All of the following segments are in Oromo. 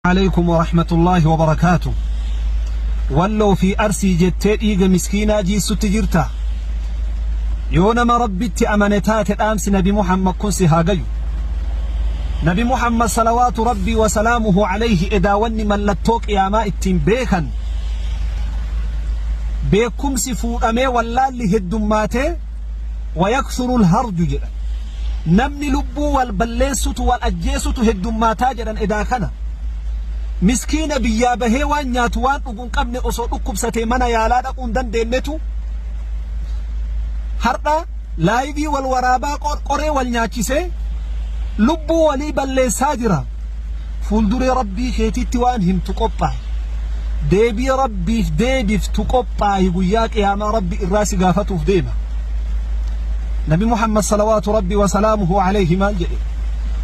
عليكم ورحمة الله وبركاته. ولو في أرسي جتت إيجا مسكينة جيسو تجرتا يونما ربي أمانتات الأمس نبي محمد كنسي هاقيو نبي محمد صلوات ربي وسلامه عليه إذا وني من لتوك إياما اتين بيخن بيكم سفور أمي والله اللي هدوماته ويكثر الهرج جدا نمني لبو والبليسوت والأجيسوت هدوماتا جدا إذا كان مسكين بيابه وان ياتوان وقن قبن أصول أكبسته منا يالا دقون دن دينتو هرده لايبي والورابا قري والنياكسه لبو ولي بلي ساجرا فولدري ربي خيتي توان هم تقبع ديبي ربي ديبي تقبع يقوياك يا ما ربي الراس قافته في ديما نبي محمد صلوات ربي وسلامه عليه ما جئ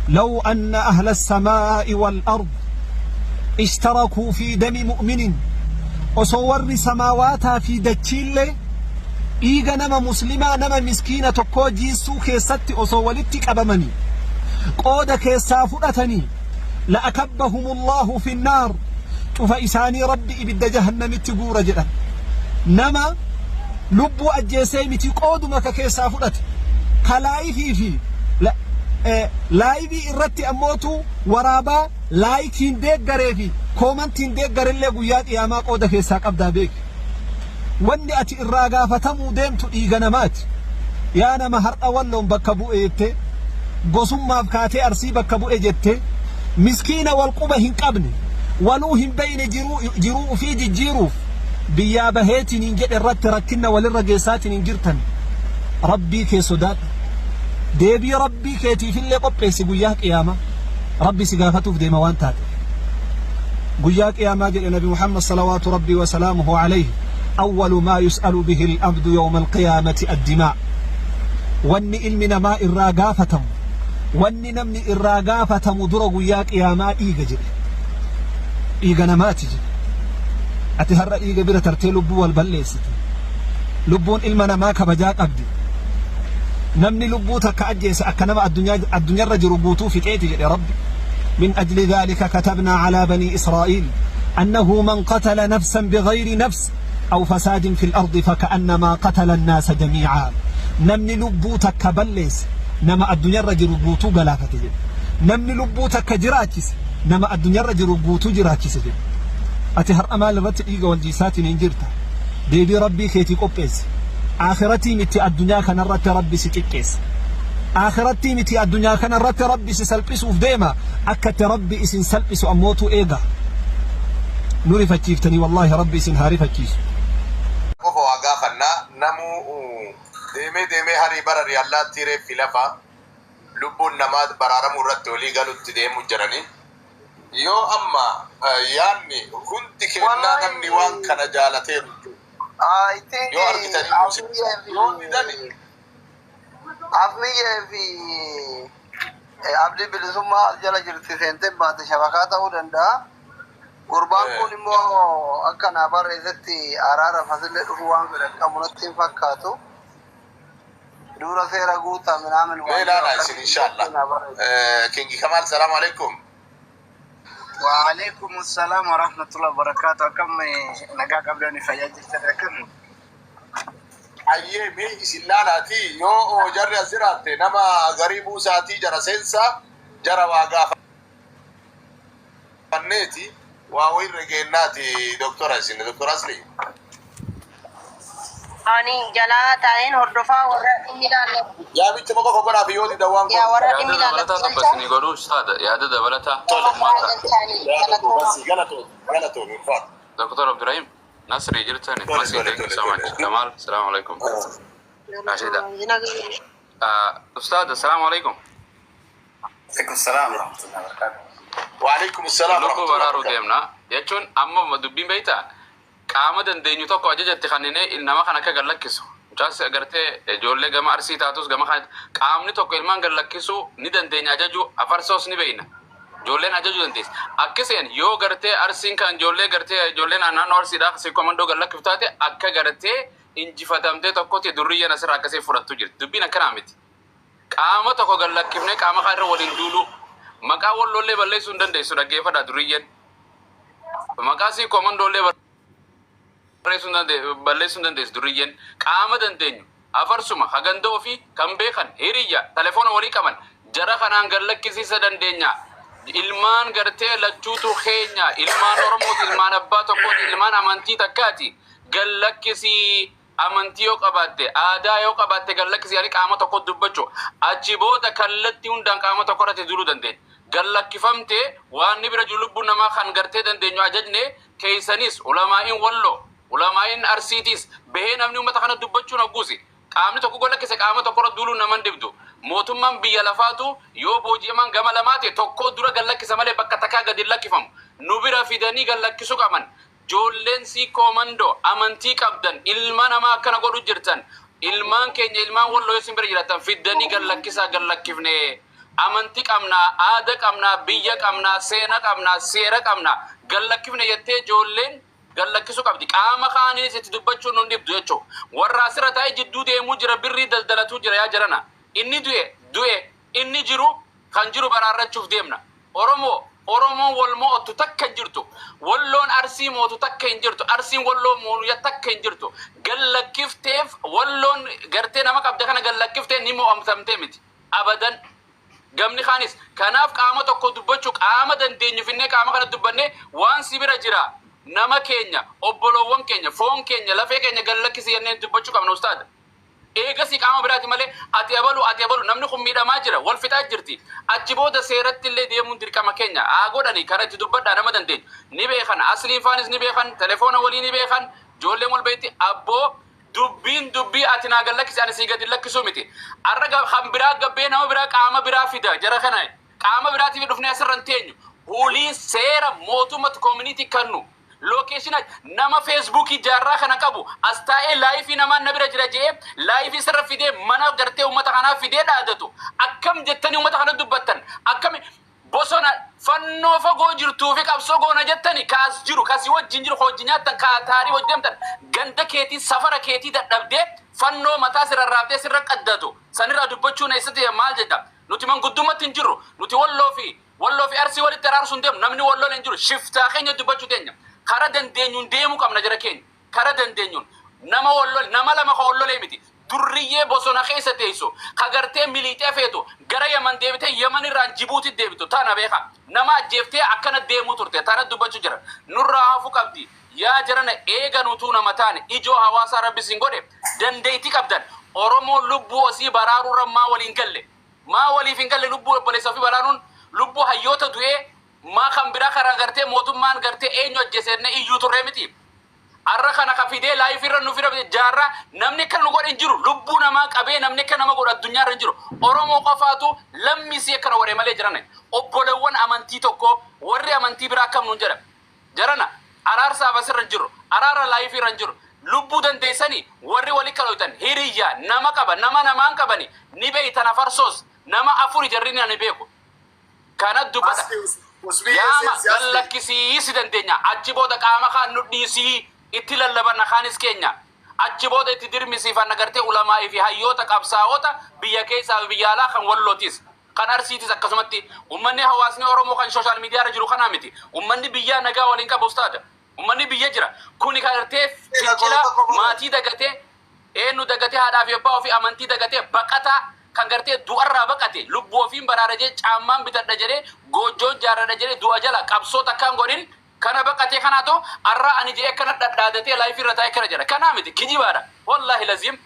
لو أن أهل السماء والأرض اشتركوا في دم مؤمن وصور سماواتها في دجيل إيغا نما مسلمة نما مسكينة تقو جيسو كيست أصولتك أبمني قود كيسافرتني لأكبهم الله في النار فإساني ربي إبدا جهنم تقور جدا نما لبو أجيسيمتي قود مكا كيسافرت كلايفي في لا لايفي إرتي أموتو ورابا لايكين ديك غريفي كومنتين ديك غريلي قياد إياما قود كيساك أبدا بيك wanni ati irraa gaafatamuu deemtu dhiiga namaati yaa nama har'a walloon bakka bu'e jette gosummaaf kaatee arsii bakka bu'e jette miskiina wal quba hin qabne waluu hin bayne jiruu ufii jijjiiruuf biyyaa baheetiin hin jedhe irratti rakkinna walirra geessaatiin hin jirtan rabbii kee sodaadha deebii rabbii keetiifillee qopheessi guyyaa qiyaamaa rabbi si gaafatuuf deema waan taate guyyaa qiyaamaa jedhe nabi muhammad salawaatu rabbii wa salaamuhu alayhi أول ما يسأل به الأبد يوم القيامة الدماء واني علمنا ما إراغافتم واني نمني إراغافتم درغو ياك يا ما إيغا جري إيغا نماتي جري أتهر إيغا بلا ترتي لبو والبليستي لبون علمنا ما كبجاك أبدي نمني لبو تكأجيس أكنما الدنيا رجل ربوتو في كيتي جري ربي من أجل ذلك كتبنا على بني إسرائيل أنه من قتل نفسا بغير نفس أو فساد في الأرض فكأنما قتل الناس جميعا نمني لبوتك كبليس نما الدنيا رجل ربوتو غلافتي نمني لبوتك جراكس نما الدنيا رجل ربوتو جراكس أتهر أمال رت إيغا والجيسات ننجرتا ديبي ربي خيتي قبيس آخرتي متي الدنيا كان رت ربي ستكيس آخرتي متي الدنيا كان رت ربي سلبس وفديما أكت ربي اسن سلبس أموتو إيغا نوري فتشيفتني والله ربي اسن هاري فتشيش وهو أغاقنا نمو ديمي هاري براري الله تيري في لفا لبو النماد برارا مرد ولي قالوا تديمو جراني يو أما يعني كنت كنا نمني وان كان جالتين يو أركتني موسيقى يو نداني أفنية في عبد بالسمة جل جلتي سنتين بعد شبكات ودندا قربان كوني مو أكنا بريزتي أرارا فصل الروان كمونتين فكاتو دورا سيرا قوتا من عمل لا إن شاء الله كينجي كمال السلام عليكم وعليكم السلام ورحمة الله وبركاته كم نجا قبلني فياجي تذكر أيه مي إسلالاتي يو جرى زرعتي نما غريبو ساتي جرى سنسا جرى واقع فنيتي وين رجعناتي دكتور أسين دكتور أسلي أني جلات عين هردفا ورا إميلان يا بنت ما خبر أبيودي دوام يا ورا إميلان بلتا بس نيقولوا استاد يا ده بلتا غلطوا من فضل دكتور عبد الرحيم ناصر يجرتني مسي سامع كمال السلام عليكم راشدة أستاذ السلام عليكم عليكم السلام ورحمة الله وبركاته وعليكم السلام ورحمة الله وبركاته يجون أما دبين بيتا قامة دينيو تكو أجت خانينه إنما خانك قلقيسو جالس أقرته جولة جماعة أرسيتاتوس جماعة قامني تكو إلمان قلقيسو ندن ديني أجاجو أفرسوس نبينا جولة أجاجو دنتيس أكسين يو قرته أرسين كان جولة قرته جولة أنا نورسي داخل سيكوماندو قلق فتاته أكا قرته إنجي فتامته تكو تدورية نصر أكسي فرطو جرت دبينا كرامتي قامة تكو قلقيفنه قامة خير ولين دولو مكا والله بلّي سندن ده سودا كيف ده دورية maqaasii komandoolee balleessuun dandeessu duriyyen qaama dandeenyu afarsuma hagandoo fi kan beekan hiriyya telefoona walii qaban jara kanaan gallakkisiisa dandeenya. Ilmaan gartee lachuutu keenya ilmaan Oromooti ilmaan abbaa tokkooti ilmaan amantii takkaati gallakkisii amantii yoo qabaatte aadaa yoo qabaatte gallakkisii ani qaama tokko dubbachuu achi booda kallattii hundaan qaama tokko irratti duruu dandeenya. Gallakkifamtee waan ni bira jiru lubbuu namaa kan gartee dandeenyu ajajne keessanis ulamaa'iin walloo ulamaa'iin arsiitiis bahee namni uummata kana dubbachuu nagguusi qaamni tokko gallakkise qaama tokko irra duuluu naman dibdu. Mootummaan biyya lafaatu yoo booji'aman gama lamaati tokko dura gallakkisa malee bakka takkaa gadi lakkifamu nu bira fidanii gallakkisuu qaban joolleen sii koomandoo amantii qabdan ilma namaa akkana godhu jirtan ilmaan keenya ilmaan walloo isin bira jiratan fidanii gallakkisaa gallakkifne amantii qabnaa aadaa qabnaa biyya qabnaa seena qabnaa seera qabnaa gallakkifne jettee joolleen gallakkisuu qabdi qaama kaaniis itti dubbachuun nun dhibdu jechuu warra asirra taa'ee jidduu deemuu jira birrii daldalatuu jira yaa jarana. Inni du'e inni jiru kan jiru baraarrachuuf deemna. Oromoon wal moo'atu takka hin jirtu. Walloon arsii mootu takka hin jirtu. Arsiin walloo moo'u takka hin jirtu. Gallakkifteef walloon gartee nama qabda kana gallakkifte ni moo'amtamtee miti. Abadan. Gamni kaanis kanaaf qaama tokko dubbachuu qaama dandeenyu finnee qaama kana dubbanne waan si bira jira. Nama keenya, obboloowwan keenya, foon keenya, lafee keenya gallakkisi jennee dubbachuu qabna ustaada. Eegasi qaama biraati malee ati abalu namni kun miidhamaa jira wal fixaa jirti achi booda seeratti illee deemuun dirqama keenya haa godhani kana itti dubbadhaa nama dandeenyu ni beekan asliin faanis ni beekan telefoona walii ni beekan ijoolleen wal beeyti abboo dubbii ati naa gallakkisi ani sii gadi lakkisuu miti arra kan biraa gabbee nama biraa qaama biraa fida jara kana qaama biraatiif dhufnee asirra hin teenyu hulii seera mootummaatu koomunitii kannu location nama Facebook jarra kana qabu astaa'ee live namaan nabira jira jee live sirra fidee mana gartee ummata kana fidee dhaadatu akkam jettanii ummata kana dubbattan akkam bosona fannoo fagoo jirtuu fi qabsoo goona jettanii kaas jiru kasi wajjin jiru hojii nyaattan kaataarii hojjemtan ganda keetii safara keetii dadhabdee fannoo mataa sirra raabdee sirra qaddatu sanirraa dubbachuun eessatti maal jedha nuti manguddumatti hin jirru nuti walloo fi arsii walitti araarsuun deemu namni walloo hin jiru shiftaa keenya dubbachuu teenya. Kara dandeenyuun deemu qabna jara keenya kara dandeenyuun nama wallole nama lama ka wallolee miti durriyyee bosona keessa teessu ka gartee miliixee feetu gara Yaman deebitee Yaman irraan Jibuuti deebitu tana beeka nama ajjeeftee akkana deemuu turte tana dubbachuu jira nurraa hafu qabdi yaa jarana eega nutuu nama taane ijoo hawaasaa rabbi sin godhe dandeetii qabdan Oromoon lubbuu osii baraaruu rammaa waliin galle maa waliif hin galle lubbuu obboleessa fi baraaruun lubbuu hayyoota du'ee ma kan bira kara gartee mootummaan gartee eenyu ajjeesenne iyyuu turre miti arra kana ka fidee live irra nu fira jaarra namni kan nu godhin jiru lubbuu namaa qabee namni kan nama godhu addunyaa irra jiru Oromoo qofaatu lammisi akkana waree malee jiran obbolewwan amantii tokko warri amantii biraa akkam nuun jedha jarana araarsaa basirra jiru araara live irra jiru lubbuu dandeessanii warri walii kalootan hiriyyaa nama qaba nama namaan qabani ni beeytan afarsoos nama afuri jarrina ni beeku kana dubbata yaama gallakkisii si dandeenya achi booda qaama kaan nu dhiisii itti lallabanna kaanis keenya achi booda itti dirmisiifan agartee ulamaa'i fi hayyoota qabsaa'ota biyya keessaa fi biyya alaa kan wallootis kan arsiitis akkasumatti ummanni hawaasni Oromoo kan social media irra jiru kana miti ummanni biyya nagaa waliin qabu ustaada ummanni biyya jira kuni gartee fincila maatii dagatee eenyu dagatee haadhaa fi abbaa ofii amantii dagatee baqataa kan gartee du'arraa baqate lubbuu ofiin baraara jee caammaan bitadha jedhee goojjoon jaarradha jedhee du'a jala qabsoo takkaan godhin kana baqatee kanaatu arraa ani jee akkana dhadhaadatee laayif irra taa'e kana jedha kanaa miti kijibaadha wallaahi lazim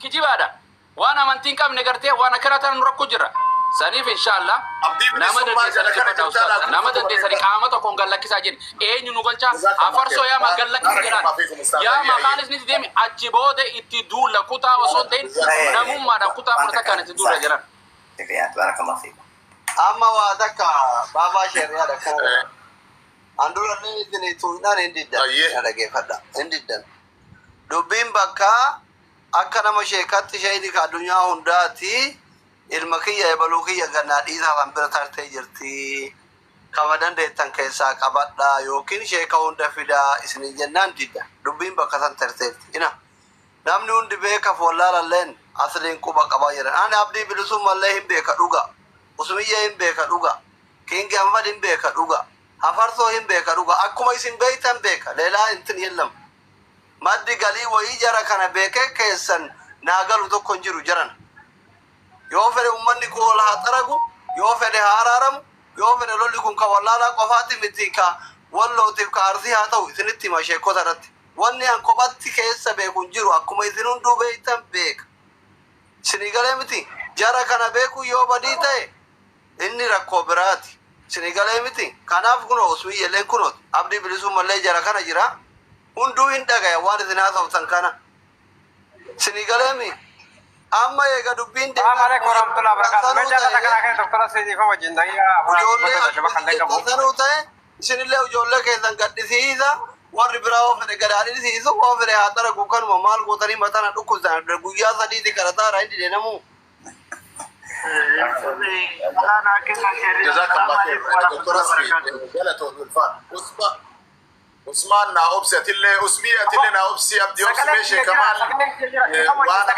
kijibaadha waan amantiin qabne gartee waan akkana tan nu rakkoo jirra saniif inshallah nama dandeessani qaama tokkoon gallakkisaa jedhe eenyu nu galchaa afarsoo yaa ma gallakkisa jedhaan yaa maqaanis ni deemi achi booda itti duula kutaa osoo ta'in namummaadhaan kutaa furta kan itti duula jedhan. Amma waa takka baabaa sheeriyaa dhaqoo andura ni idini tuunaan hindiddan dhageeffadha hindiddan dubbiin bakka akka nama sheekatti sheeydi ka addunyaa hundaati ilma kiyya ebaluu kiyya gannaa dhiisaa kan bira tartee jirti kama dandeettan keessaa qabadha yookiin sheeka hunda fidaa isin jennaan didda dubbiin bakka san tarteetti ina namni hundi beeka follaalalleen asliin quba qabaa jiran ani abdii bilisummallee hin beeka dhuga usmiyya hin beeka dhuga kingi hamad hin beeka dhuga hafarsoo hin beeka dhuga akkuma isin beeytan beeka leelaa intin yellam maddi galii wayii jara kana beekee keessan naagalu tokko hin jiru jaran yoo fedhe ummanni kun ol haa xaragu yoo fedhe haa araaramu yoo fedhe lolli kun ka wallaalaa qofaatti miti ka wallootiif ka arsii haa ta'u isinitti hima sheekota irratti wanni an kophatti keessa beeku hin jiru akkuma isin hunduu beeytan beeka isinii galee miti jara kana beeku yoo badii ta'e inni rakkoo biraati isinii galee miti kanaaf kunoo osuu iyyeelleen kunoot abdii bilisuu mallee jara kana jira hunduu hin dhagaya waan isin haasoftan kana isinii galee mi amma eega dubbiin deetanuu ta'e isinillee ijoollee keessan gadhisiisa warri biraa oo fedhe gadaadhisiisu oo fedhe haa xaragu kanuma maal gootanii matana dhukkubsan guyyaa sadiiti kadhataara hin dideenamuu جزاك الله خير دكتور اسمي جلتو الفان عثمان ناوبسي اتلي اسمي اتلي ناوبسي ابدي اوبسي شي كمان وانا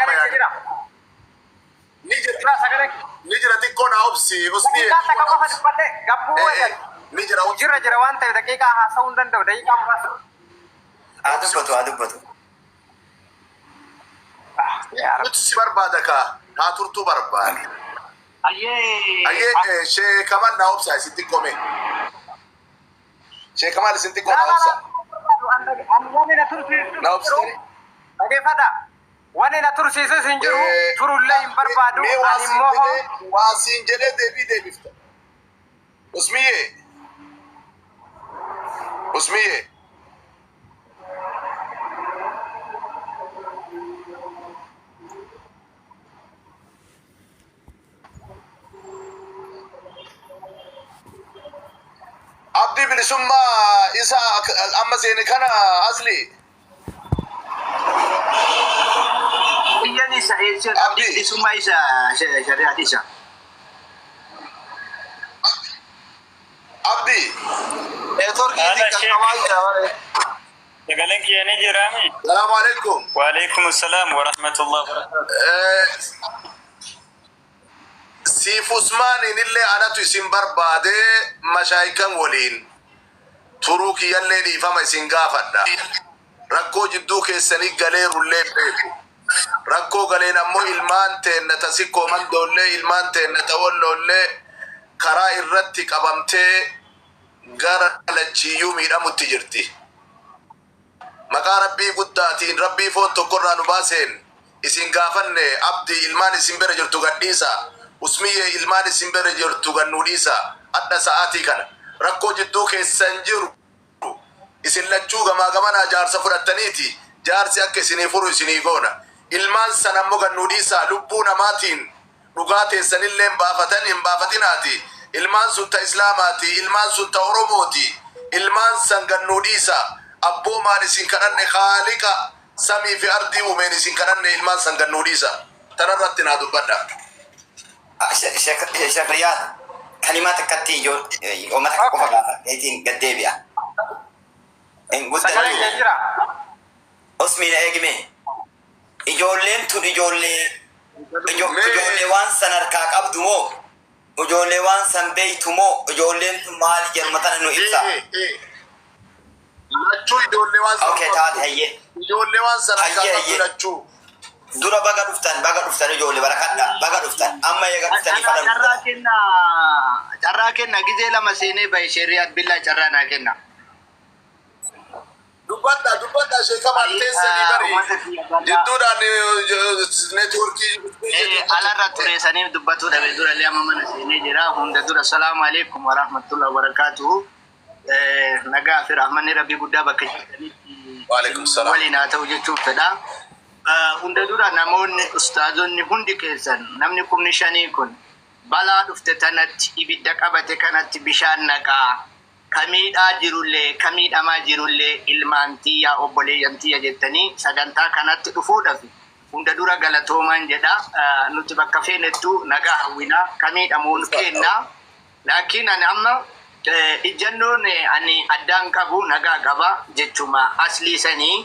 يعني نيجرا تكون ناوبسي اسمي نيجرا جرا وانت دقيقة حاسون دندو دقيقة بس adubatu نتسي بربادكا هاتورتو برباد ايه شي كمان ناوبسي سنتكم شي كمان سنتكم ناوبسي ناوبسي وانا ترسي سنجرو ترو اللي بربادو اني موهو واسين جلي دي بيفتا اسميه عبدي بن سما إسا أما سيني كان أصلي يعني صحيح عبدي بن سما إسا شريعة إسا عبدي السلام عليكم. وعليكم السلام ورحمة الله وبركاته. سيف عثمان اللي أنا تسمى بربادة مشايكا ولين تروكي يلي فما يسنقافنا ركو جدو كيساني غالي رولي بيكو ركو غالي نمو إلمان تين نتسيكو من دولي إلمان تين نتولو اللي كرا إرتي قبمتي غارة لجيو ميرا متجرتي مقا ربي قداتين ربي فون تقرى نباسين إسنقافن عبدي إلمان إسنبر جرتو قديسا اسميه ilmaan isin bere jirtu gannuudhiisa adda sa'aatii kana rakkoo jidduu keessan jiru isin lachuu gamaa gamana jaarsa fudhattaniiti jaarsi akka isinii furu isinii goona ilmaan san ammoo gannuudhiisa lubbuu namaatiin dhugaa teessanillee hin baafatinaati ilmaan sun ta islaamaati ilmaan sun ta oromooti ilmaan san gannuudhiisa abboomaan isin kadhanne khaaliqa samii fi ardii uumeen isin kadhanne ilmaan san gannuudhiisa tanarratti naa dubbadha. شيخ رياض كلمات كتي جو ومتك كوفا هيتين قديبيا ان قلت اسمي الاجمي اجولين تو اجولي وان سنر كاك ابدمو اجولي وان سن بيتمو اجولين مال جرمتن انه ابسا لچو اجولي وان سن اوكي تعال هي اجولي وان سن كاك لچو dura baga duftan ijoollee barakadha baga duftan amma eega duftanii fadhan carraa kenna gizee lama seenee bahe shari'aat billaa carraa naa kenna dubbadha sheeka malteessanii bari jidduudhaan neetworkii alarra tureessaniif dubbatuu dhabe durallee amma mana seenee jira hunda dura assalaamu alaikum warahmatullahi wabarakaatuhu nagaa fi rahmanni rabbii guddaa bakka jirtanitti waliin haa ta'u jechuun fedha hunda dura namoonni ustaazonni hundi keessan namni kumni shanii kun balaa dhufte tanatti ibidda qabate kanatti bishaan naqaa kamiidhaa jirullee kamiidhamaa jirullee ilmaan tiyyaa obboleeyyan tiyya jettanii sagantaa kanatti dhufuudhaaf hunda dura galatoomaan jedha nuti bakka feenettu nagaa hawwinaa kamiidhamuun kennaa laakiin ani amma ijjannoon ani addaan qabu nagaa qaba jechuma aslii sanii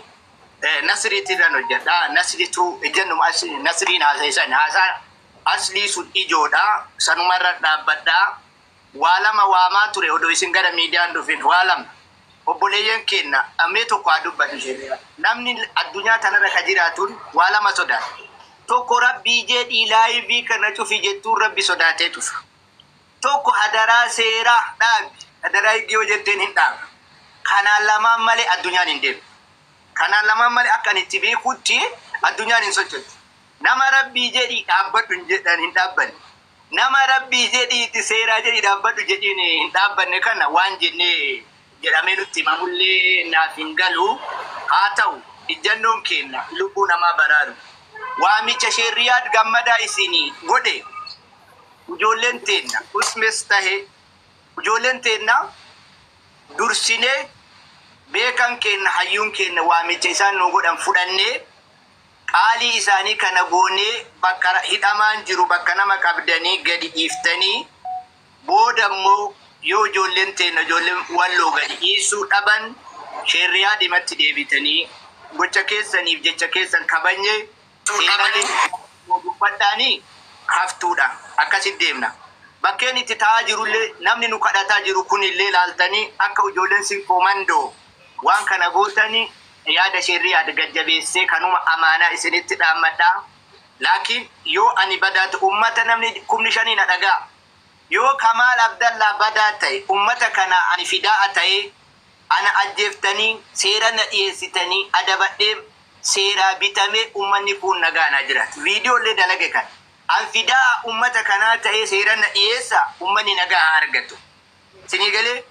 nasri tiran hojjedha nasritu ejennum nasriin haasaisan haasaa aslii sun ijoodha sanumarra dhaabbadha Walama waamaa ture odoo isin gara miidiyaan dhufin walama. Obboleeyyan kenna amee tokko haa dubbatu shari'a. Namni addunyaa tanarra ka jiraatuun walama sodaata. Tokko rabbii jedhii laayivii kana cufi jettuun rabbi sodaatee cufa. Tokko hadaraa seeraa dhaabi. Hadaraa iddoo jetteen hin dhaabu. Kanaan lamaan malee addunyaan hin deemu. Kanaan lamaan malee akka ani itti beekutti addunyaan hin sochooti. Nama rabbii jedhii dhaabbadhu hin jedhan hin dhaabbanne. Nama rabbii jedhii itti seeraa jedhii dhaabbadhu jedhiin hin dhaabbanne kana waan jennee jedhamee nutti himamullee naaf hin galu. Haa ta'u ijjannoon kenna lubbuu namaa baraaru. Waamicha shari'aat gammadaa isinii godhe. Ijoolleen teenna usmes tahe ijoolleen teenna dursinee beekan kenna hayyuun kenna waamicha isaan nu godhan fudhannee qaalii isaanii kana goonee bakka hidhamaan jiru bakka nama qabdanii gadi dhiiftanii booda immoo yoo ijoolleen teenna ijoolleen walloo gadi dhiisuu dhaban shari'aa dhimatti deebitanii gocha keessaniif jecha keessan kabanye seenanii dubbadhaanii haftuudha akkasit deemna. Bakkeen itti taa'aa jirullee namni nu kadhataa jiru kunillee laaltanii akka ijoolleen sin komandoo waan kana gootanii yaada shari'aa gajjabeessee kanuma amaanaa isinitti dhaammadhaa. Laakiin yoo ani badaatu ummata namni 15 na dhagaa. Yoo Kamaal Abdallaa badaa ta'e ummata kana ani fidaa ta'e ana ajjeeftanii seera na dhiyeessitanii adabadhee seeraa bitamee ummanni kun nagaanaa jiraatu. Viidiyoolee dalage kan. An fidaa ummata kanaa ta'ee seera na dhiyeessa ummanni nagaa argatu. Sinii galee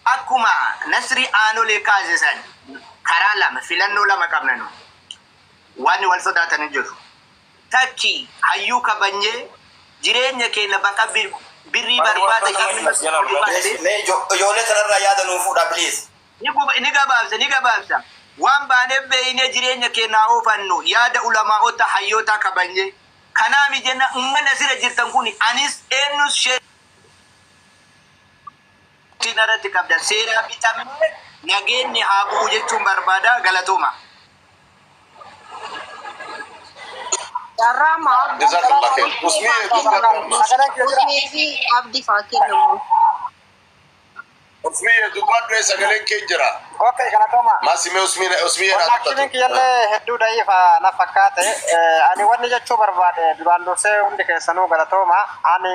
akkuma Nasri Aanolee kaasisan karaa lama filannoo lama qabnanu. Waan wal sodaatan hin jiru. Takki hayyuu kabanyee jireenya keenya bakka birrii barbaada ijoollee sanarraa yaada nuu fuudha please. Ni gabaabsa. Waan baanee beeyne jireenya keenya oofannu yaada ulamaa'ota hayyoota kabanyee. Kanaami jenna ummana sira jirtan kuni anis eenyus sheenarratti qabdan seeraa bitamee nageenni haa bu'u jechuun barbaada galatooma. Jarrama Abdi Fakir namu. Usmiye dubbadhu sagaleen kee jira. Okay, galatoma. Maasime Usmiye Lakini kiyalle hedduu da'iifa na fakkaate ani wanni jechuu barbaade duraan dursee hundi keessanuu galatoma. Ani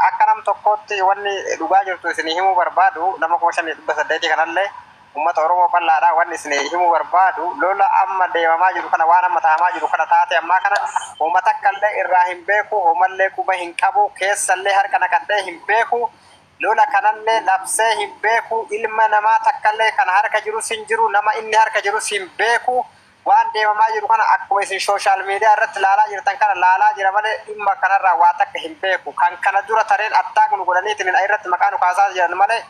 akka nam tokkotti wanni dhugaa jirtu isinii himuu barbaadu nama 5,800 kanallee ummata Oromoo bal'aadhaa wanni isinii himuu barbaadu lola amma deemamaa jiru kana waan amma ta'amaa jiru kana taate ammaa kana uummata akkallee irraa hin beeku uumallee quba hin qabu keessallee harka naqadhee hin beeku. Lola kanallee labsee hin beeku ilma namaa takkallee kana harka jiru sin jiru nama inni harka jiru sin beeku waan deemamaa jiru kana akkuma isin social media irratti laalaa jirtan kana laalaa jira malee dhimma kanarraa waa takka hin beeku kan kana dura tareen attaaq nu godhaniitiin irratti maqaa nu kaasaa jiran malee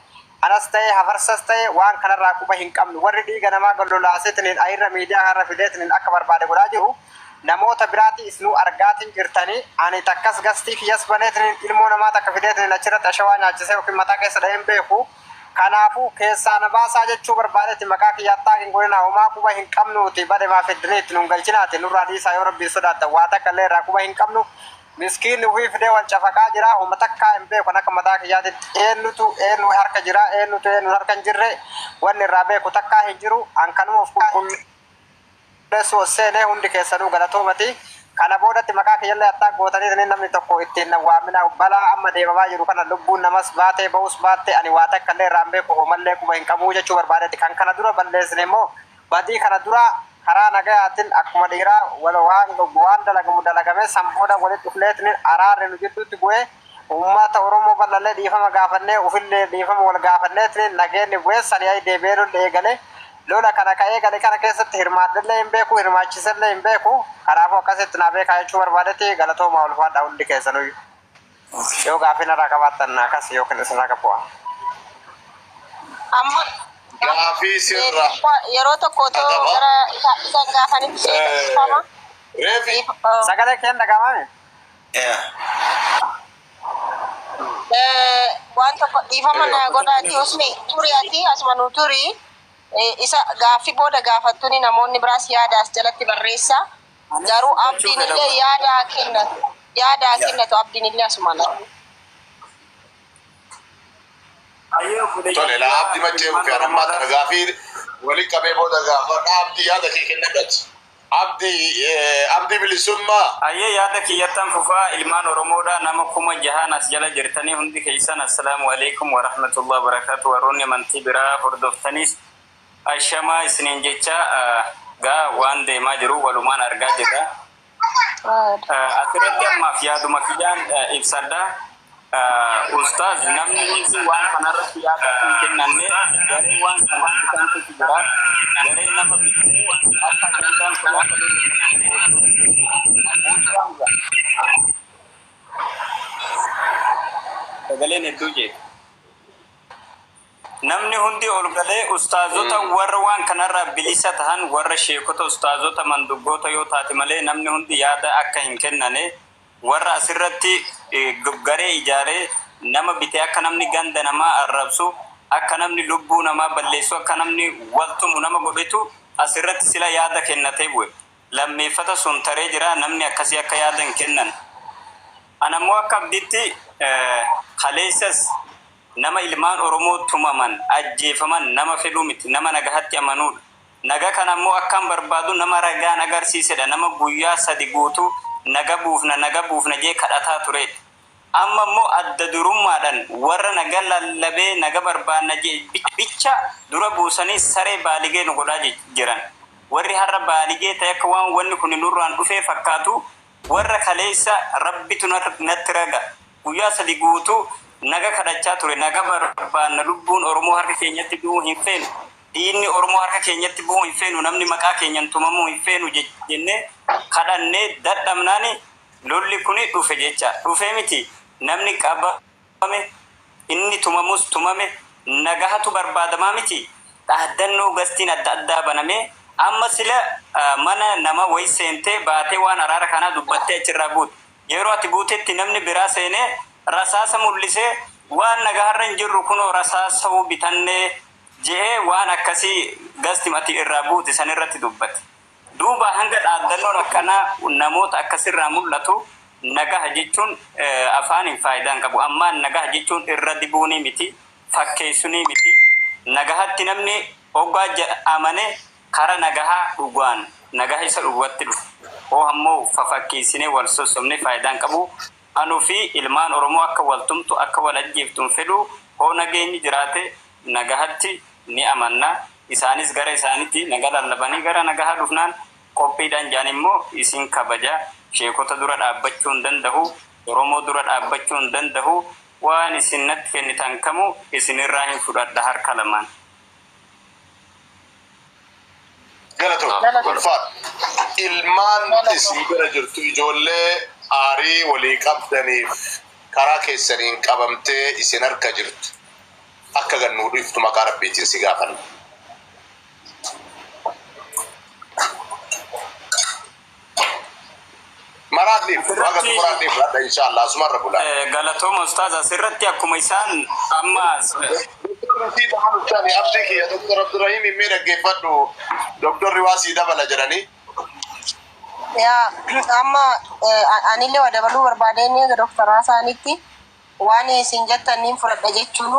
anas ta'e hafarsas ta'e waan kanarraa quba hin qabnu warri dhiiga namaa gallolaaseetiin ayirra miidiyaa harra fideetiin akka barbaade godhaa jiru. Namoota biraati isnu argaatiin jirtanii ani takkas gastii kiyyas baneetiin ilmoo namaa takka fideetiin achirratti ashawaa nyaachisee yookiin mataa keessa dhaheen beeku. Kanaafuu keessaa na baasaa jechuu barbaadetti maqaa kiyyaattaa hin godhina homaa quba hin qabnuuti bade maa feddineetti nun galchinaati nurraa dhiisaa yoo rabbii sodaata waa takka illee irraa quba hin qabnu. Miskiinni ufii fidee wal cafaqaa jira homa takkaa hin beeku akka mataa kiyyaatitti eenyu harka jira eenyu harka hin jirre wanni irraa beeku takkaa hin jiru an kanuma of Lesu sene hundi keessanuu galatoomati kana boodatti maqaa kiyyallee attaa gootanii namni tokko ittiin waamina balaa amma deemamaa jiru kana lubbuun namas baatee ba'us baatte ani waa takka illee irraan beeku homallee quba hin qabu jechuu barbaadetti kan kana dura balleessine immoo badii kana dura karaa nagayaatiin akkuma dhiiraa waan dalagamu dalagame sanbooda walitti dhufleetiin araarri nu jidduutti bu'ee ummata Oromoo bal'allee dhiifama gaafannee ufillee dhiifama wal gaafanneetiin nageenni bu'ee sanii deebi'ee eegale. Lola kana ka'ee gale kana keessatti hirmaadillee hin beeku hirmaachisallee hin beeku kanaafuu akkasitti naa beekaa jechuu barbaadetti galatooma ulfaadha hundi keessanuu yoo gaaffiin irraa qabaattan akkas yookiin isirraa qabu'a. Amma Gaaffii sirra yeroo tokko otoo gara isaan gaafanitti seeqama. Reefi Sagalee keen dhaga'amame? Waan tokko dhiifama na godhaati usni turiyaati asuma nu turii. Isa gaaffii booda gaafattuuni namoonni biraas yaada as jalatti barreessa. Garuu abdiin illee yaada kennatu abdiin illee asuma tole la abdi macheemu fi anamma tagaafir wali qabe boda gaafa abdi yaada kee kennagat abdi bilisumma aye yaada kiyatan fufa ilman oromoda nama kuma jahanas jala jirtani hundi kaysan assalamu alaikum wa rahmatullahi wa barakatuh waronni mantibira hordoftanis ashama isnin jecha ga wande majru waluman arga jira akhirat amma fi yadu makiyan ibsada ustaz namni nisi wan kanara yaada kennanne dari wan sanan kan tijara dari nama bitu akka gantan kula kagale ne tuje namni hundi olgale ustazota warra wan kanara bilisa tahan warra sheekota ustazota mandugota yo taati male namni hundi yaada akka hin kennane warra asirratti gare ijaare nama bite akka namni ganda nama arrabsu akka namni lubbuu nama balleessu akka namni waltumu nama godhetu asirratti sila yaada kennate bu'e lammeeffata sun taree jira namni akkasii akka yaada hin kennan anammoo akka abditti kaleessas nama ilmaan oromoo tumaman ajjeefaman nama fedhuu miti nama nagahatti amanuudha naga kanammoo akkan barbaadu nama ragaan agarsiisedha nama guyyaa sadi guutuu naga buufna jee kadhataa ture amma immoo adda durummaadhaan warra naga lallabee naga barbaanna jee bicha dura buusanii saree baaligee nu godhaa jiran warri har'a baaligee ta'e akka waan wanni kun nurraan dhufee fakkaatu warra kaleessa rabbitu natti raga guyyaa sadi guutuu naga kadhachaa ture naga barbaanna lubbuun oromoo harka keenyatti bu'uu hin feenu diinni oromoo harka keenyatti bu'uu hin feenu namni maqaa keenyan tumamuu hin feenu jenne kadhannee dadhabnaani lolli kuni dhufe jecha dhufe miti namni qabame inni tumamus tumame nagahatu barbaadamaa miti dhaadannoo gastiin adda addaa baname amma sila mana nama way seentee baatee waan araara kanaa dubbattee achirraa buute yeroo ati buutetti namni biraa seenee rasaasa mul'isee waan nagaharra hin jirru kunoo rasaasa bitannee jee waan akkasii gastimati irraa buute san irratti dubbate duuba hanga dhaaddannoon akkanaa namoota akkasirraa mul'atu nagaha jechuun afaaniin faayidaan qabu amma nagaha jechuun irra dibuunii miti fakkeessunii miti nagahatti namni hoggaa amane kara nagahaa dhugaan nagaha isa dhugaatti dhufu hoo ammoo fafakkeessinee wal sossomne faayidaan qabu anuu fi ilmaan oromoo akka waltumtu akka wal ajjeeftuun fedhu hoo nageenyi jiraate nagahatti ni amanna isaanis gara isaanitti naga lallabanii gara nagaha dhufnaan qophiidhaan jaan immoo isin kabaja sheekota dura dhaabbachuu hin danda'u oromoo dura dhaabbachuu hin danda'u waan isin natti kennitan kamu isinirraa hin fudhadha harka lamaan galatoo golfaat ilmaan isin bira jirtu ijoollee aarii walii qabdaniif karaa keessaniin qabamtee isin harka jirtu akka gannuu dhuftu maqaa rabbiitiin si gaafanna. Maraadhiif waaqa xumuraadhiif hadha inshaallah asumarra bulaa. Galatooma ustaaza asirratti akkuma isaan amma abdii kiyya Dr. Abdurrahim himmee dhaggeeffadhu doktorri waa sii dabala jedhanii. Yaa amma anillee waa dabaluu barbaadeen doktoraa isaaniitti waan isin jettaniin fudhadha jechuun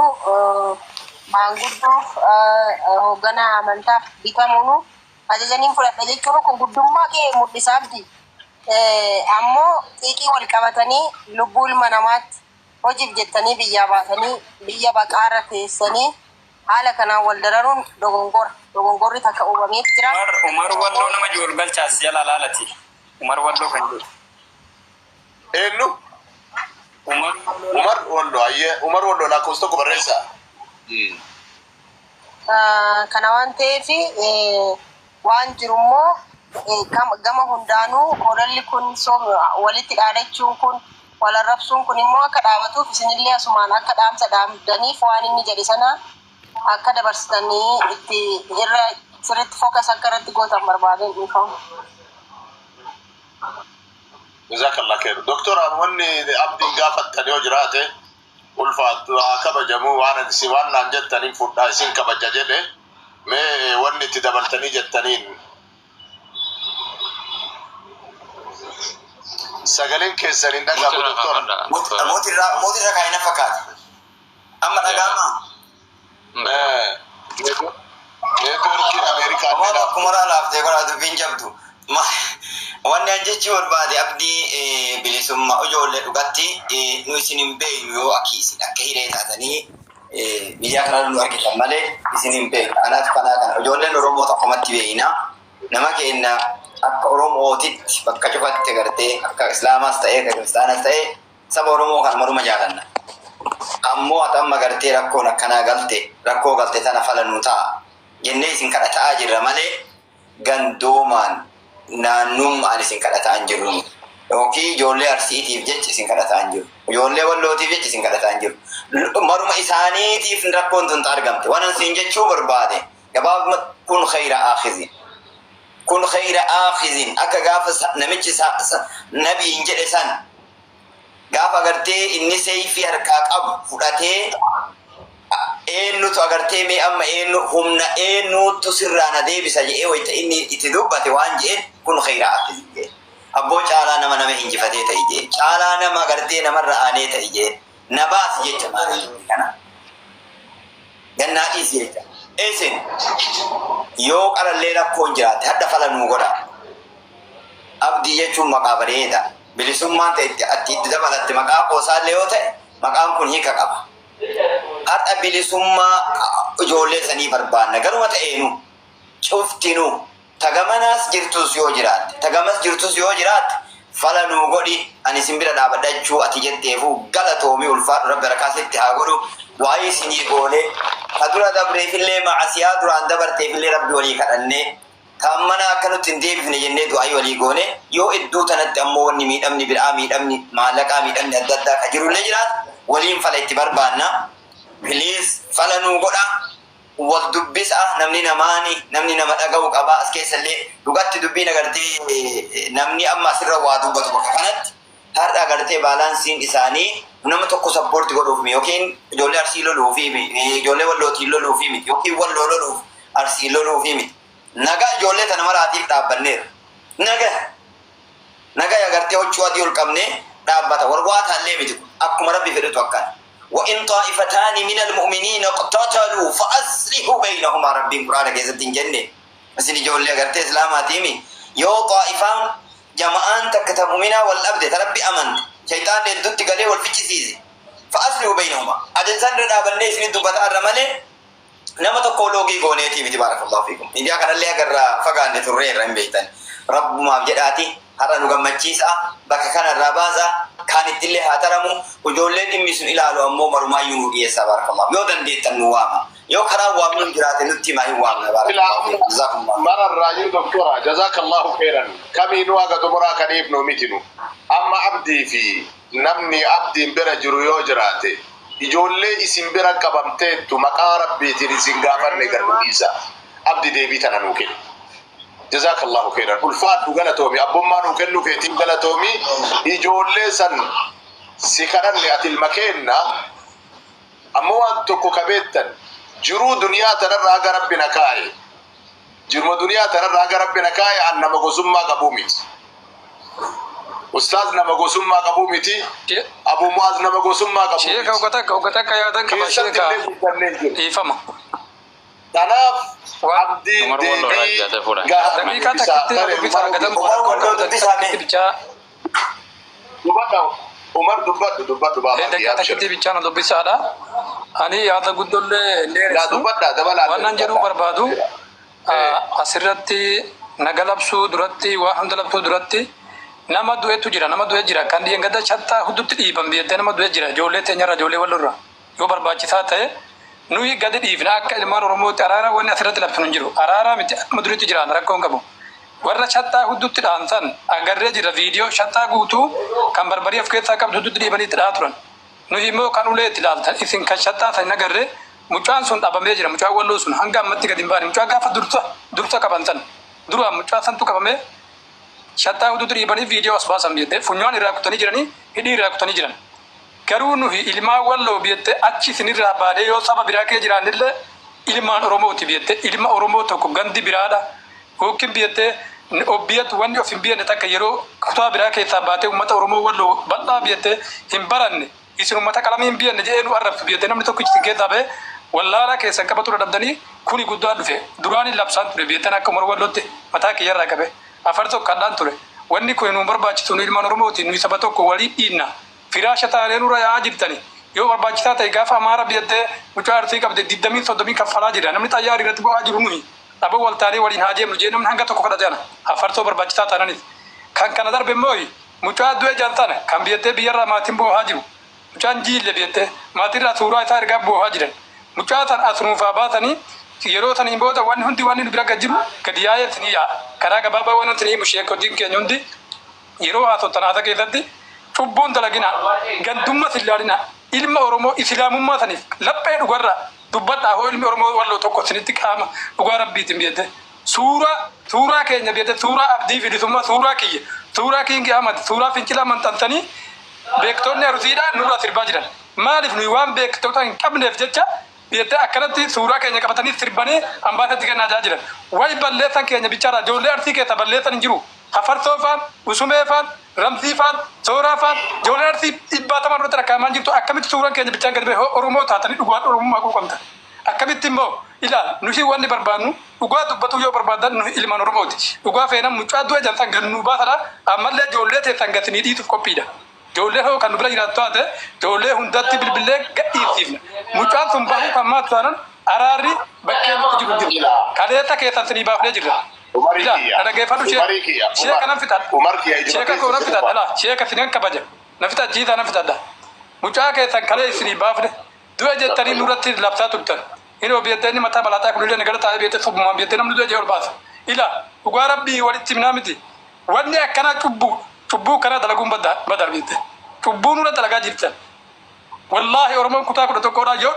maanguddoo hoogganaa amantaaf bitamuun ajajaniin fudhadha jechuun kun guddummaa kee mul'isaa abdii. Ammoo xiiqii wal qabatanii lubbuu ilma namaatti hojiif jettanii biyyaa baatanii biyya baqaarra teessanii haala kanaan wal dararuun dogongorri takka uumamee jira. Umar Walloo nama jool galchaas jala laalati. Umar Walloo kan jiru. Eenyu? Umar Walloo ayyee Umar Walloo lakkoofsa tokko barreessaa. Kana waan ta'eef waan jirummoo gama hundaanuu holalli kun walitti dhaadachuun kun wal arrabsuun kun immoo akka dhaabatuuf isinillee asumaan akka dhaamsa dhaamdaniif waan inni jedhe sana akka dabarsitanii itti irra sirriitti fookas akka irratti gootan barbaadeen dhiifamu. Jazakallah khair. Doktora wanni abdiin gaafattanii yoo jiraate ulfaatu kabajamuu waan isin waan naan jettaniin fudhaa isin kabaja jedhe mee wanni itti dabaltanii jettaniin sagaleen keessaniin dhagahamu doktora. Mootirraa kaayina fakkaata. Amma dhagaama neetworkiin Ameerikaa Omar kumara laaftee godhaa dubbiin jabdu. Wanni ajjechi barbaade abdii bilisummaa ijoollee dhugatti nu isin hin beeknu yoo akkiisin akka hiree taatanii biyya kana nu argitan malee isin hin beeknu. Kanaaf kanaa kana ijoolleen Oromoo tokkumatti beekna. Nama keenya akka Oromootitti bakka cufatte gartee akka Islaamaas ta'ee akka Kiristaanas ta'ee saba Oromoo kan maruma jaalanna. Ammoo atamma gartee rakkoon akkanaa rakkoo galte tana falannu ta'a. Jennee isin kadhataa jirra malee gandoomaan naannummaan isin kadhataa hin jirru. Yookiin ijoollee Arsiitiif jecha isin kadhataa hin jiru. Ijoollee Wallootiif jecha isin kadhataa hin jiru. Maruma isaaniitiif rakkoon tun argamte. Waan isin jechuu barbaade gabaabuma kun khayra aakhizin. Kun khayra aakhizin akka gaafa namichi nabiin jedhe san gaafa agartee inni seeyfii harkaa qabu fudhatee eenyutu agartee mee amma eenyutu sirraan adeebisa jedhee wayita inni itti dubbate waan jedheen kun khayra aakhizin jedhe. Abboo caalaa nama hinjifatee ta'e jedhe. Caalaa nama agartee namarra aanee ta'e jedhe. Nabaas jecha maaliif kana. Gannaadhiis jecha. Isin yoo qarallee rakkoon jiraate hadda falanuu godha. Abdii jechuun maqaa bareeda. Bilisummaan ta'e itti dabalatte maqaa qoosaallee yoo ta'e maqaan kun hiika qaba. Hadda bilisummaa ijoollee sanii barbaanna. Garuma ta'eenu cuftinu tagamanas jirtus yoo jiraatte falanuu godhi ani simbira dhaabadhachuu ati jetteefu galatoomii ulfaadhu rabbi rakaasitti haa godhu waa'ee isinii goone kadura dabreefillee macasiyaa duraan dabarteefillee rabbi walii kadhannee tammana akka nutti hin deebifne jennee du'aayii walii goone yoo iddoo tanatti ammoo wanni miidhamni bid'aa miidhamni maallaqaa miidhamni adda addaa ka jirullee jiraat waliin fala itti barbaanna piliis falanuu godha wal dubbisa namni nama dhaga'u qaba as keessallee dhugatti dubbiin agartee namni amma asirra waa dubbatu bakka kanatti har'a agartee baalaansiin isaanii nama tokko sappoorti godhuuf yookiin ijoollee Arsii loluuf ijoollee Wallootiin loluuf yookiin Walloo loluuf Arsii loluuf nagaa ijoollee tana maraatiif dhaabbanneera. Nagaa agartee hochuu adii ol qabnee dhaabbata warwaataallee miti akkuma rabbi fedhetu akkana. وإن طائفتان من المؤمنين اقتتلوا فأصلحوا بينهما ربي قرآن كيستين جنة مسني جول لي أغرتي إسلاماتيمي يو طائفان جماعان تكتب مؤمنا والأبد تربي أمن شيطان للدود تقلي والفجي سيزي فأصلحوا بينهما أدنسان رد أبني سنين دبتا الرمالي نما تقولوغي قونيتي بتبارك الله فيكم إذا كان اللي أقر فقان نترين رم بيتان رب ما بجداتي هذا نقام مجيسا بك كان الربازا كانت اللي هاترمو وجولين إميسون إلى أمو مرما ينودي بارك الله يودن ديت النوامة يو كرا وامن جرات نتي ما يوامنا بارك الله جزاكم الله مر الراجل دكتورة جزاك الله خيرا كم ينوى قدمرا كريب نوميتنو أما عبدي في نمني عبدي برجرو يوجراتي يجولي اسم برا كبمتين مقارب بيتي سنغافر نقر إيسا عبدي دي بيتنا نوكي جزاك الله خيرا الفات غلطومي ابو ما نكنو فيتي غلطومي يجول سن سكرن لات المكان امو انت كوكبتن جرو دنيا ترى ربنا كاي جرو دنيا ترى ربنا كاي ان مغزم ما قبومي استاذنا مغزم ما قبوميتي ابو معاذ مغزم ما قبومي شيخ وقتك يا دنك بشيخ يفهم تناف عبدي ديبي دقيقة تكتير بفرق قدم عمر دبات بابا دقيقة تكتير بيچانا دبي سادا أني يادا قدول ليرسو وانا جرو بربادو أسرتي نغلبسو درتي وحمد لبسو درتي nama du'etu jira kan diyan gada chatta hudutti dhiiban biyyatee nama du'e jira ijoollee teenyarra ijoollee walirra yoo barbaachisaa ta'e nuyi gadi dhiifna akka ilmaan Oromootti araara wanni asirratti labsan hin jiru araara miti akkuma duritti jiraan rakkoon qabu warra chattaa hudutti dhaansan agarree jira viidiyoo chattaa guutuu kan barbarii of keessaa qabdu hudutti dhiibanii itti dhaa turan nuyi immoo kan ulee itti ilaaltan isin kan chattaa san agarree mucaan sun dhabamee jira mucaan Walloo sun hanga ammatti gadi hin baane mucaa gaafa dursa qaban san dura mucaa santu qabamee chattaa hudutti dhiibanii viidiyoo as baasan biyyatee funyaan irraa kutanii jiranii hidhii irraa kutanii jiran garuu nuyi ilmaan Walloo biyyatee achi isinirraa baadee yoo saba biraa kee jiraanillee ilmaan Oromooti biyyatee ilma Oromoo tokko gandi biraadha yookiin biyyatee obbiyatu wanni of hin biyanne takka yeroo kutaa biraa keessaa baatee uummata Oromoo Walloo bal'aa biyyatee hin baranne isin uummata qalamii hin biyanne jedhee nu arrabsu biyyatee namni tokko isin keessaa ba'ee wallaala keessan qabatu dhabdanii kuni guddaa dhufe duraanii labsaan ture beetan akka morwallotte mataa kiyyarraa qabe afar tokkodhaan ture wanni kun nu barbaachisu nu ilmaan Oromooti nu saba tokko walii dhiinna firaasha taanee nurra yaa jirtani yoo barbaachisaa ta'e gaafa amaara biyyatee mucaa artii qabde 20-30 kaffalaa jira namni xayyaara irratti bu'aa jiru nuyi dhaba waltaanii waliin haa deemnu jee namni hanga tokko kadhatana afartoo barbaachisaa taananiif kan kana darbe mooyi mucaa du'e jaaltana kan biyyatee biyyarraa maatiin bu'aa jiru mucaan jiille biyyatee maatirraa suuraa isaa ergaa bu'aa jiran mucaa tan asnuufaa baatanii yeroo taniin booda wanni hundi wanni nu bira gajiru gadi yaa'eetini yaa karaa gabaabaa waan tanii musheekotiin keenya hundi yeroo haasotanaata keessatti cubbuun dalagina gandumma silaalina ilma Oromoo islaamummaa taniif laphee dhugarra dubbadhaa hoo ilmi Oromoo walloo tokko sinitti qaama dhugaa rabbiitiin biyyate suuraa keenya biyyate suuraa abdii fidisummaa suuraa kiyya suuraa kiingi Ahmad suuraa fincilaa manxantanii beektoonni arusiidhaan nurraa sirbaa jiran maaliif nuyi waan beektoota hin qabneef jecha biyyate akkanatti suuraa keenya qabatanii sirbanii ambaasatti kennaa jiran way balleessan keenya bichaadha ijoollee arsii keessa balleessan hin jiru hafarsoofaan usumeefaan ramsiifaan sooraafaan ijoollee arsii dhibbaatama irratti rakkaamaan jirtu akkamitti suuraan keenya bichaan gadi ba'e Oromoo taatanii dhugaan Oromummaa quuqamta akkamitti immoo ilaal nuti wanni barbaadnu dhugaa dubbatu yoo barbaadan nu ilmaan Oromooti dhugaa feenan mucaa du'e jantan gannuu baasadha ammallee ijoollee teessan gatinii dhiituuf qophiidha ijoollee hoo kan bira jiraattu taate ijoollee hundatti bilbilee gadhiifsiifna mucaan sun bahuu kan maatu taanan araarri bakkee nuti jiru jira kaleessa keessan sinii baafnee jirra dhaggeeffadhu sheeka nan fixadha sheeka koo nan fixadha laa sheeka sinan kabaja na fixadha jiisaa nan fixadha mucaa keessan kalee isinii baafne du'e jettanii nurratti labsaa turtan inoo biyyatteen mataa balaataa kunillee nagala taa'ee biyyatee sobbumaan biyyatee namni du'e jee ol baasa ila dhugaa rabbii walitti himnaa miti wanni akkana cubbuu kana dalaguun badar biyyatee cubbuu nurra dalagaa jirtan wallahi Oromoon kutaa kudha tokkodhaa yoo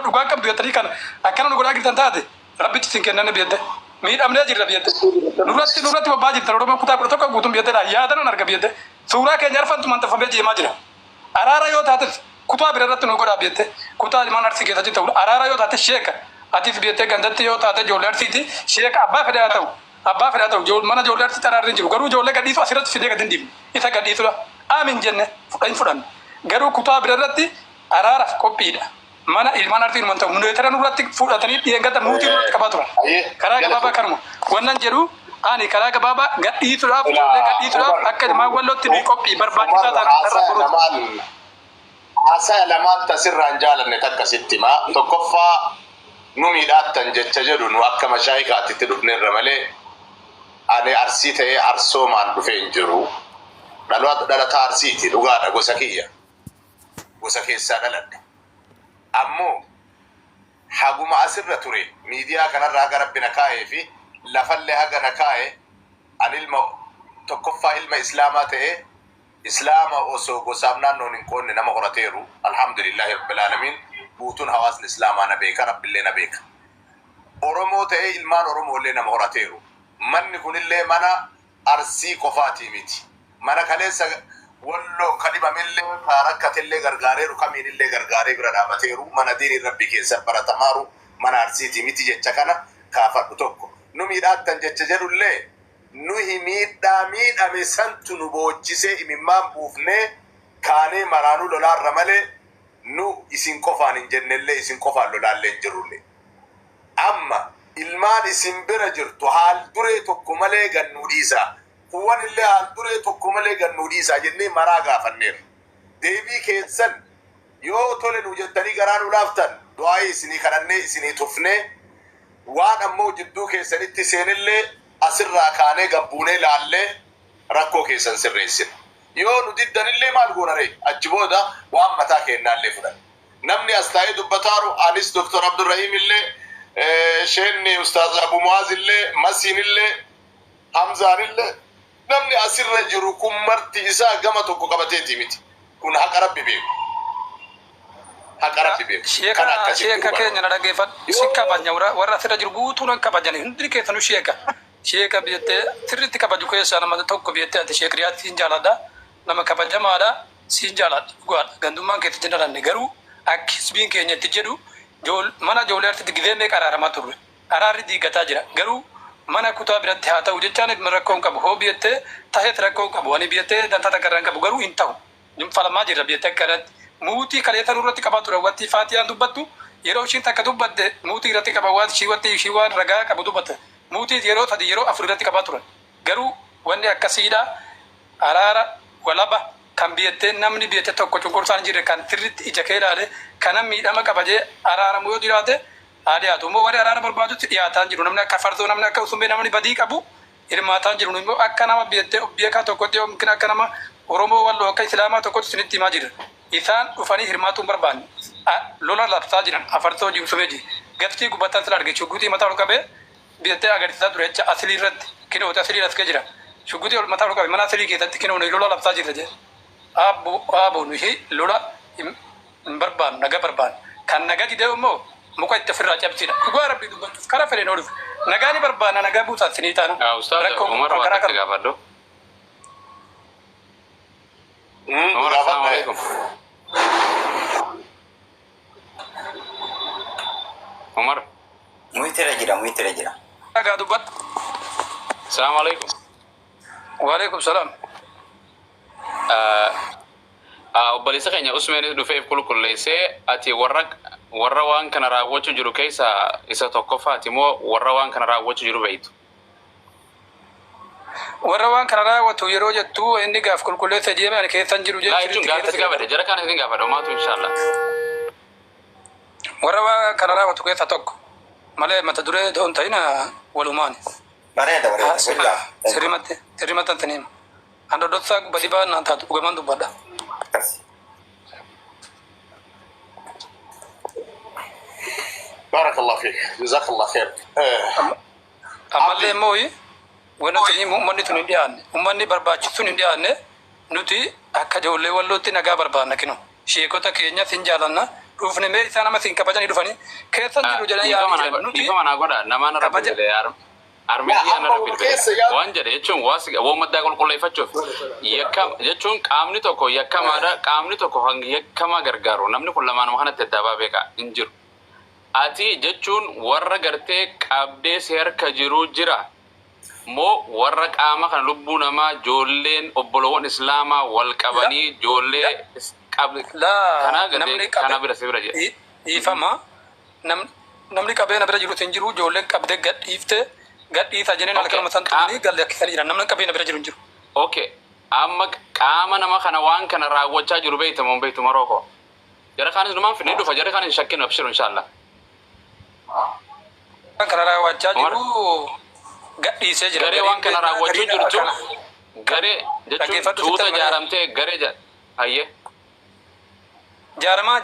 dhugaa qabdu jettanii kana akkana nu godhaa jirtan taate rabbitti sin kennanne biyyatee miidhamnee jirra biyyatee nurratti bobbaa jirtan Oromoon kutaa kudha tokko guutuun biyyateedha yaadanan arga biyyatee suuraa keenya arfantu mantaffamee jeemaa jira araara yoo taates kutaa bira irratti nu godhaa biyyatee kutaa ilmaan arsii keessa jirtu araara yoo taate sheeka atiif biyyatee gandatti yoo taate ijoollee arsiiti sheeka abbaa fedhe haa ta'u mana ijoollee arsiitti araarri jiru garuu ijoollee gadhiisu asirratti fidee gadi hin dhiifne isa gadhiisudha aamin jenne fudhannu garuu kutaa bira irratti araaraaf qophiidha mana ilmaan arsii numan ta'u muneetara nurratti fudhatanii dhiyeengata nuutii nurratti qabaa turan karaa gabaabaa kanuma wannan jedhu ani karaa gabaabaa gadhiisuudhaaf ijoollee gadhiisuudhaaf akka ilmaan wallootti nuyi qophii barbaachisaa ta'an irra godhutu. Haasaa lamaan tasirraan jaalanne takkasitti maa tokkoffaa nu miidhaattan jecha jedhu nu akka mashaayikaatitti dhufneerra malee ani arsii ta'ee arsoomaan dhufee hin jiru dhalataa arsiiti dhugaadha gosa kiyya gosa keessaa dhaladhe ammoo haguma asirra ture miidiyaa kanarraa haga rabbi na kaa'ee fi lafallee haga na kaa'e ani ilma tokkoffaa ilma islaamaa ta'ee islaama osoo gosaaf naannoon hin qoonne nama horateeru alhamdulillahi rabbil alamin buutuun hawaasni islaamaa na beeka rabbillee na beeka Oromoo ta'ee ilmaan Oromooillee nama horateeru manni kunillee mana arsii qofaatii miti mana kaleessa walloo kadhibamillee rakkatellee gargaareeru kamiinillee gargaaree bira dhaabateeru mana diinii rabbi keessa baratamaaru mana arsiitii miti jecha kana kaafadhu tokko nu miidhaattan jecha jedhullee nuhi miidhame santu nu boochisee imimmaan buufnee kaanee maraanuu lolaarra malee nu isin qofaan hin jennellee isin qofaan lolaallee hin jirrulle amma ilmaan isin bira jirtu haal duree tokko malee gannuu dhiisaa kuwwanillee haal duree tokko malee gannuu dhiisaa jennee maraa gaafanneerra deebii keessan yoo tole nu jettanii garaa nu laaftan du'aayii isinii kadhannee isinii tufnee waan ammoo jidduu keessanitti seenillee asirraa kaanee gabbuunee laallee rakkoo keessan sirreessina yoo nu diddanillee maal goonaree achi booda waan mataa keennaallee fudhan namni as taa'ee dubbataaru anis Dr. Abdurrahim illee sheenni Ustaaz Abu Muaz illee Masiin illee Hamzaan illee namni asirra jiru kun marti isaa gama tokko qabateeti miti kun haqa rabbi beeku sheeka keenya na dhaggeeffadhu si kabajna warra asirra jiru guutuu nan kabajani hundi keessanuu sheeka biyyatee sirriitti kabaju keessaa nama tokko biyyatee ati sheekriyaatti siin jaaladha nama kabajamaadha siin jaaladha dhugaadha gandummaan keessatti hin dhalanne garuu akka hisbiin keenya itti jedhu mana ijoollee arsiitti gizee meeqa araaramaa turre araarri diigataa jira garuu mana kutaa biratti haa ta'u jechaan rakkoon qabu hoo biyyatee taheet rakkoon qabu wani biyyatee dantaa takkarraan qabu garuu hin ta'u falamaa jirra biyyatee akkanatti muutii kaleessa nurratti qabaa ture wanti faatiyaan dubbattu yeroo ishiin takka dubbatte muutii irratti qaba waan ishii waan ragaa qabu dubbatte muutii yeroo tadi yeroo afur irratti qabaa turan garuu wanni akkasiidha araara walaba kan biyyatee namni biyyatee tokko cunqursaan jirre kan sirriitti ija kee ilaale kana miidhama qaba jee araaramu yoo jiraate haa dhiyaatu immoo warri araara barbaadutti dhiyaataan jiru namni akka farzoo namni akka usumbee namni badii qabu hirmaataan jiru immoo akka nama biyyatee biyya tokkotti yookiin akka nama Oromoo walloo akka Islaamaa tokkotti isinitti himaa jira isaan dhufanii hirmaatuun barbaanne lola labsaa jiran afarsoo jiru sumeeji gaftii gubbataan sila arge shuggutii mataa ol qabee biyyatee agarsiisaa ture jecha asilii irratti kinoota asilii as jira shuggutii ol mataa ol qabee mana asilii keessatti kinoona lola labsaa jirra jee aaboo nuyi lola hin barbaannu naga barbaannu kan naga didee immoo muka itti ofirraa cabsiidha dhugaa rabbii dubbachuuf karaa fedheen ooluuf nagaa ni barbaanna nagaa buusaa sinii taana rakkoo karaa kan gaafadhu assalamu alaikum Umar Muitira jira. nagaa dubbat assalamu alaikum waalaikum salaam obboleessa keenya Usmeen dhufeef qulqulleessee ati warra waan kana raawwachuu jiru keessa isa tokkoffaati moo warra waan kana raawwachuu jiru beektu? warra waan kana raawwatu yeroo jettu inni gaaf qulqulleessa jeeme ani keessan jiru jechuun gaafis gaafadhe jara kaan isin gaafadhe homaatu inshallah warra waan kana raawwatu keessa tokko malee mata duree doon ta'ina walumaani Bareeda. sirrimatti antaniima ando dotsaa gubbati baan naan taatu dhugaman dubbadha بارك الله فيك جزاك الله خير ammallee immoo wanti uummanni tun hin dhiyaanne uummanni barbaachisuun hin dhiyaanne nuti akka ijoollee wallootti nagaa barbaanna kinu sheekota keenya sin jaalanna dhufne mee isaan nama sin kabajanii dhufanii keessan jiru jedhanii yaadni nuti dhiifama naa godha namaan rabbi jedhe armeetii ana rabbi jedhe waan jedhe jechuun waan maddaa qulqulleeffachuuf jechuun qaamni tokko yakkamaadha qaamni tokko yakkamaa gargaaru namni kun lamaanuma kanatti addaabaa beeka hin jiru ati jechuun warra gartee qabdee si harka jiru jira moo warra qaama kana lubbuu namaa ijoolleen obbolowwan islaamaa wal qabanii ijoollee kana bira si bira jedhe dhiifama namni qabee na bira jiru hin jiru ijoolleen qabdee gadhiisa jeneen halkanuma san turanii gallakkisanii jiran namni qabee na bira jiru hin jiru. Okay amma qaama nama kana waan kana raawwachaa jiru beektamu hin beektu Maroko jara kaanis numaan finni dhufa jara kaanis shakkinu abshiru inshallah waan kana raawwachaa jiru gadhiisee jira garee waan kana raawwachuu jirtu garee jechuun tuuta jaaramtee garee hayyee jaaramaa